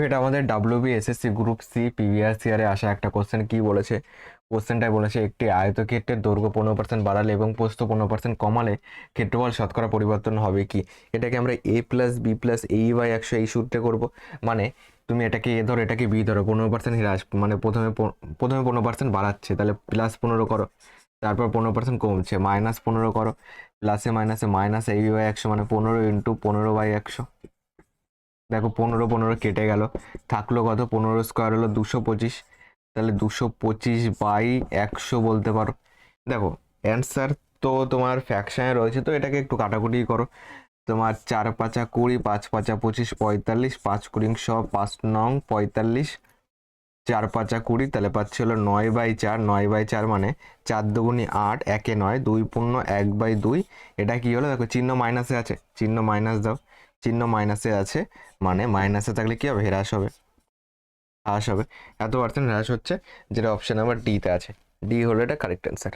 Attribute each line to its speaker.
Speaker 1: এটা আমাদের WBSSC group C previous ইয়ারে আসা একটা কোশ্চেন। কি বলেছে কোশ্চেনটাই বলেছে, একটি আয়তক্ষেত্রের দৈর্ঘ্য 15% বাড়ালে এবং প্রস্থ 15% কমালে ক্ষেত্রফল শতকরা পরিবর্তন হবে কি? এটাকে আমরা A+B+AE/100 এই সূত্রে করব। মানে তুমি এটাকে এ ধরো, এটাকে বি ধরো, 15% হ্রাস, মানে প্রথমে 15% বাড়াচ্ছে, তাহলে +15 করো, তারপর 15% কমছে, -15 করো, প্লাসে মাইনাসে -AB/100 মানে 15 × 15/100। দেখো 15 কেটে গেল, থাকলো কত? 15² হলো 225, তাহলে 225/100 বলতে পারো। দেখো অ্যান্সার তো তোমার ফ্র্যাকশনে রয়েছে, তো এটাকে একটু কাটাকুটি করো। তোমার 4 × 5 = 20, 5 × 5 = 25, 45, 5 × 5 9 45, 4 × 5 = 20, তাহলে পাচ্ছি হলো 9/4। 9/4 মানে 4 × 2 = 8, 1 এ 9, 2 × 1/2। এটা কি হলো? দেখো চিহ্ন মাইনাসে আছে, চিহ্ন মাইনাস দাও, চিহ্ন মাইনাসে আছে মানে মাইনাসে থাকলে কি হবে? হ্রাস হবে, হ্রাস হবে। এত % হ্রাস হচ্ছে, যেটা অপশন নাম্বার ডিতে আছে। ডি হলো এটা কারেক্ট অ্যান্সার।